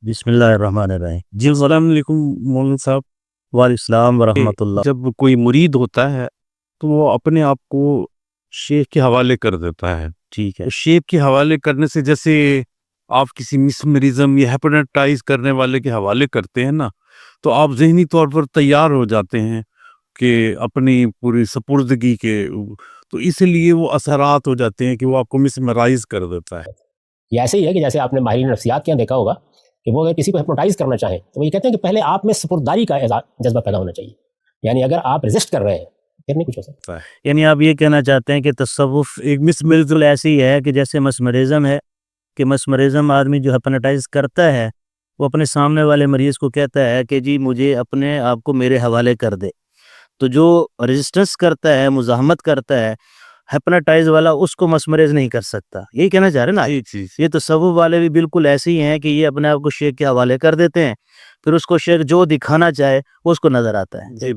بسم اللہ الرحمن الرحیم۔ جی السلام علیکم مولانا صاحب۔ وعلیکم السلام ورحمۃ اللہ۔ جب کوئی مرید ہوتا ہے تو وہ اپنے آپ کو شیخ کے حوالے کر دیتا ہے۔ ٹھیک ہے، شیخ کے حوالے کرنے سے جیسے آپ کسی مسمرزم یا ہیپناٹائز کرنے والے کے حوالے کرتے ہیں نا، تو آپ ذہنی طور پر تیار ہو جاتے ہیں کہ اپنی پوری سپردگی کے، تو اس لیے وہ اثرات ہو جاتے ہیں کہ وہ آپ کو مسمرائز کر دیتا ہے۔ یہ ایسے ہی ہے کہ جیسے آپ نے ماہرین نفسیات کے یہاں دیکھا ہوگا کہ وہ اگر کسی کو ہپنوٹائز کرنا چاہیں تو وہ یہ کہتے ہیں کہ پہلے آپ میں سپرداری کا جذبہ پیدا ہونا چاہیے، یعنی اگر آپ ریزسٹ کر رہے ہیں پھر نہیں کچھ ہو سکتا۔ یعنی آپ یہ کہنا چاہتے ہیں کہ تصوف ایک بالکل ایسی ہے کہ جیسے مسمرزم ہے، کہ مسمرزم آدمی جو ہپناٹائز کرتا ہے وہ اپنے سامنے والے مریض کو کہتا ہے کہ جی مجھے اپنے آپ کو میرے حوالے کر دے، تو جو ریزسٹنس کرتا ہے، مزاحمت کرتا ہے ہیپناٹائز والا، اس کو مسمرز نہیں کر سکتا، یہی کہنا چاہ رہے ہیں نا۔ یہ تصوف والے بھی بالکل ایسے ہی ہیں کہ یہ اپنے آپ کو شیخ کے حوالے کر دیتے ہیں، پھر اس کو شیخ جو دکھانا چاہے وہ اس کو نظر آتا ہے۔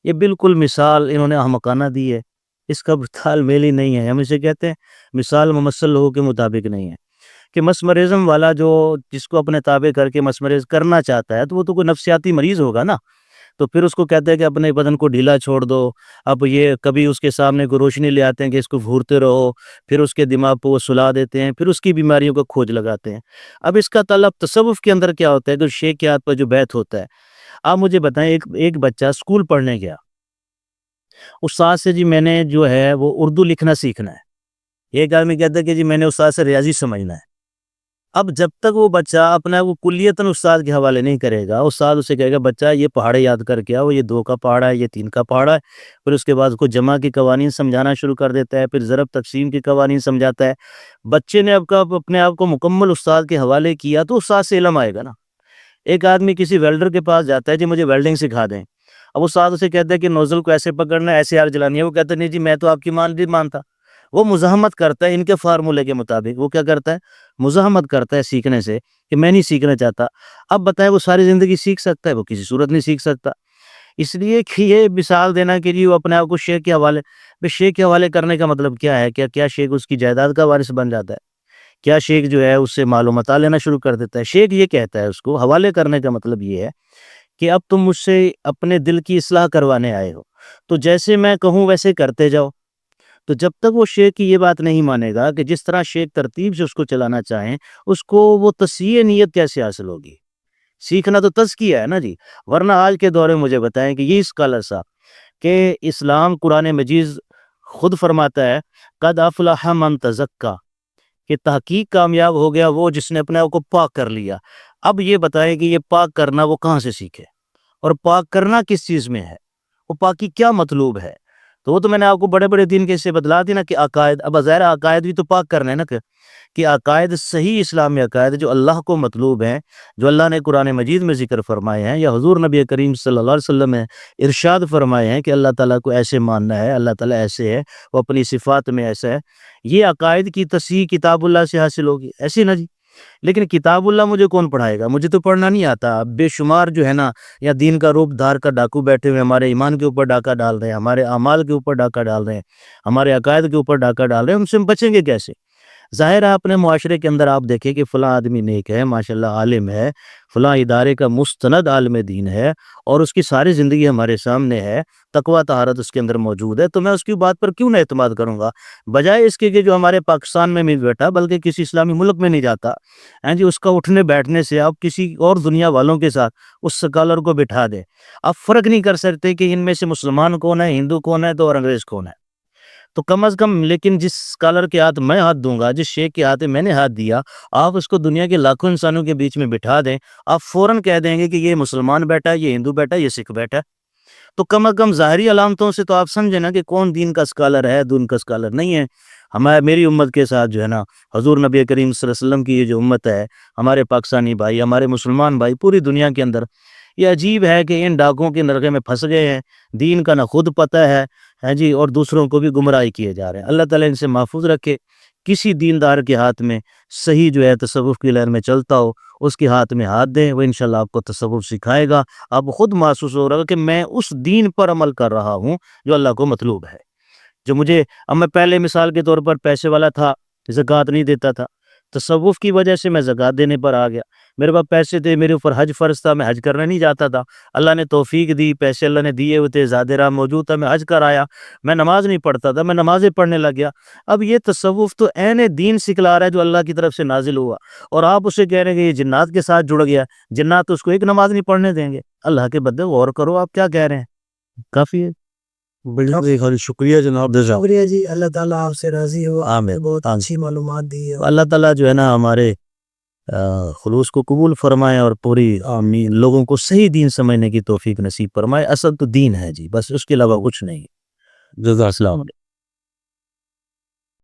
یہ بالکل مثال انہوں نے احمقانہ دی ہے، اس کا تال میل ہی نہیں ہے۔ ہم اسے کہتے ہیں مثال ممثل لوگوں کے مطابق نہیں ہے، کہ مسمرزم والا جو جس کو اپنے تابع کر کے مسمرز کرنا چاہتا ہے تو وہ تو کوئی نفسیاتی مریض ہوگا نا، تو پھر اس کو کہتے ہیں کہ اپنے بدن کو ڈھیلا چھوڑ دو۔ اب یہ کبھی اس کے سامنے کو روشنی لے آتے ہیں کہ اس کو گھورتے رہو، پھر اس کے دماغ پہ وہ سلا دیتے ہیں، پھر اس کی بیماریوں کو کھوج لگاتے ہیں۔ اب اس کا طلب تصوف کے اندر کیا ہوتا ہے؟ جو شیخ کے ہاتھ پر جو بیعت ہوتا ہے، آپ مجھے بتائیں، ایک بچہ اسکول پڑھنے گیا، استاد سے جی میں نے جو ہے وہ اردو لکھنا سیکھنا ہے، ایک آدمی کہتا ہے کہ جی میں نے استاد سے ریاضی سمجھنا ہے۔ اب جب تک وہ بچہ اپنا وہ کلیتاً استاد کے حوالے نہیں کرے گا، استاد اسے کہے گا بچہ یہ پہاڑے یاد کر کے آؤ، یہ 2 کا پہاڑا ہے، یہ 3 کا پہاڑا ہے، پھر اس کے بعد کو جمع کے قوانین سمجھانا شروع کر دیتا ہے، پھر ضرب تقسیم کے قوانین سمجھاتا ہے۔ بچے نے اپنے آپ کو مکمل استاد کے حوالے کیا تو استاد سے علم آئے گا نا۔ ایک آدمی کسی ویلڈر کے پاس جاتا ہے، جی مجھے ویلڈنگ سکھا دیں، اب استاد اسے کہتا ہے کہ نوزل کو ایسے پکڑنا ہے، ایسے آگ جلانی ہے، وہ کہتا ہے نہیں جی میں تو آپ کی نہیں مانتا، وہ مزاحمت کرتا ہے ان کے فارمولے کے مطابق، وہ کیا کرتا ہے؟ مزاحمت کرتا ہے سیکھنے سے، کہ میں نہیں سیکھنا چاہتا۔ اب بتائیں وہ ساری زندگی سیکھ سکتا ہے؟ وہ کسی صورت نہیں سیکھ سکتا۔ اس لیے کہ یہ مثال دینا کہ جی وہ اپنے آپ کو شیخ کے حوالے شیخ کے حوالے کرنے کا مطلب کیا ہے؟ کیا شیخ اس کی جائیداد کا وارث بن جاتا ہے؟ کیا شیخ جو ہے اس سے معلومات لینا شروع کر دیتا ہے؟ شیخ یہ کہتا ہے، اس کو حوالے کرنے کا مطلب یہ ہے کہ اب تم مجھ سے اپنے دل کی اصلاح کروانے آئے ہو، تو جیسے میں کہوں ویسے کرتے جاؤ۔ تو جب تک وہ شیخ کی یہ بات نہیں مانے گا کہ جس طرح شیخ ترتیب سے اس کو چلانا چاہیں، اس کو وہ تصحیح نیت کیسے حاصل ہوگی؟ سیکھنا تو تزکیہ ہے نا جی۔ ورنہ آج کے دور میں مجھے بتائیں کہ یہ اسکالر صاحب کہ اسلام قرآن مجید خود فرماتا ہے قد افلح من تزکا، کہ تحقیق کامیاب ہو گیا وہ جس نے اپنے آپ کو پاک کر لیا۔ اب یہ بتائیں کہ یہ پاک کرنا وہ کہاں سے سیکھے، اور پاک کرنا کس چیز میں ہے، وہ پاکی کیا مطلوب ہے؟ تو وہ تو میں نے آپ کو بڑے بڑے دین کے سے بدلا دی نا، کہ عقائد، اب ظاہر عقائد بھی تو پاک کرنے نا، کہ عقائد صحیح اسلامی عقائد جو اللہ کو مطلوب ہیں، جو اللہ نے قرآن مجید میں ذکر فرمائے ہیں، یا حضور نبی کریم صلی اللہ علیہ وسلم نے ارشاد فرمائے ہیں کہ اللہ تعالیٰ کو ایسے ماننا ہے، اللہ تعالیٰ ایسے ہے، وہ اپنی صفات میں ایسا ہے، یہ عقائد کی تصحیح کتاب اللہ سے حاصل ہوگی، ایسی نا جی۔ لیکن کتاب اللہ مجھے کون پڑھائے گا؟ مجھے تو پڑھنا نہیں آتا۔ بے شمار جو ہے نا، یا دین کا روپ دھار کا ڈاکو بیٹھے ہوئے ہمارے ایمان کے اوپر ڈاکہ ڈال رہے ہیں، ہمارے اعمال کے اوپر ڈاکہ ڈال رہے ہیں، ہمارے عقائد کے اوپر ڈاکہ ڈال رہے ہیں، ان سے ہم بچیں گے کیسے؟ ظاہر ہے اپنے معاشرے کے اندر آپ دیکھیں کہ فلاں آدمی نیک ہے، ماشاءاللہ عالم ہے، فلاں ادارے کا مستند عالم دین ہے، اور اس کی ساری زندگی ہمارے سامنے ہے، تقویٰ طہارت اس کے اندر موجود ہے، تو میں اس کی بات پر کیوں نہ اعتماد کروں گا؟ بجائے اس کے کہ جو ہمارے پاکستان میں نہیں بیٹھا بلکہ کسی اسلامی ملک میں نہیں جاتا، جی اس کا اٹھنے بیٹھنے سے آپ کسی اور دنیا والوں کے ساتھ اس سکالر کو بٹھا دیں، آپ فرق نہیں کر سکتے کہ ان میں سے مسلمان کون ہے، ہندو کون ہے، تو اور انگریز کون ہے۔ تو کم از کم لیکن جس اسکالر کے ہاتھ میں ہاتھ دوں گا، جس شیخ کے ہاتھ میں نے ہاتھ دیا، آپ اس کو دنیا کے لاکھوں انسانوں کے بیچ میں بٹھا دیں، آپ فوراً کہہ دیں گے کہ یہ مسلمان بیٹھا ہے، یہ ہندو بیٹھا ہے، یہ سکھ بیٹھا ہے۔ تو کم از کم ظاہری علامتوں سے تو آپ سمجھیں نا کہ کون دین کا اسکالر ہے، دین کا اسکالر نہیں ہے۔ میری امت کے ساتھ جو ہے نا، حضور نبی کریم صلی اللہ علیہ وسلم کی یہ جو امت ہے، ہمارے پاکستانی بھائی، ہمارے مسلمان بھائی پوری دنیا کے اندر، یہ عجیب ہے کہ ان ڈاکوں کے نرغے میں پھنس گئے ہیں، دین کا نہ خود پتہ ہے جی، اور دوسروں کو بھی گمراہی کیے جا رہے ہیں۔ اللہ تعالیٰ ان سے محفوظ رکھے۔ کسی دیندار کے ہاتھ میں صحیح جو ہے تصوف کی لہر میں چلتا ہو، اس کے ہاتھ میں ہاتھ دیں، وہ انشاءاللہ آپ کو تصوف سکھائے گا، آپ خود محسوس ہو رہا ہے کہ میں اس دین پر عمل کر رہا ہوں جو اللہ کو مطلوب ہے۔ جو مجھے، اب میں پہلے مثال کے طور پر پیسے والا تھا، زکوٰۃ نہیں دیتا تھا، تصوف کی وجہ سے میں زکوٰۃ دینے پر آ گیا۔ میرے پاس پیسے تھے، میرے اوپر حج فرض تھا، میں حج کرنے نہیں جاتا تھا، اللہ نے توفیق دی، پیسے اللہ نے دیے ہوئے تھے، زاد راہ موجود تھا، میں حج کر آیا، میں نماز نہیں پڑھتا تھا، میں نمازیں پڑھنے لگ گیا۔ اب یہ تصوف تو عین دین سکھلا رہا ہے جو اللہ کی طرف سے نازل ہوا، اور آپ اسے کہہ رہے ہیں کہ یہ جنات کے ساتھ جڑ گیا، جنات تو اس کو ایک نماز نہیں پڑھنے دیں گے۔ اللہ کے بدلے غور کرو آپ کیا کہہ رہے ہیں، کافی ہے۔ بڑی شکریہ جناب، شکریہ جی، اللہ تعالیٰ آپ سے راضی ہو، آمین۔ بہت اچھی معلومات دی ہے۔ اللہ تعالیٰ جو ہے نا ہمارے خلوص کو قبول فرمائے اور پوری لوگوں کو صحیح دین سمجھنے کی توفیق نصیب فرمائے۔ اصل تو دین ہے جی، بس اس کے علاوہ کچھ نہیں۔ جزاک السلام علیکم۔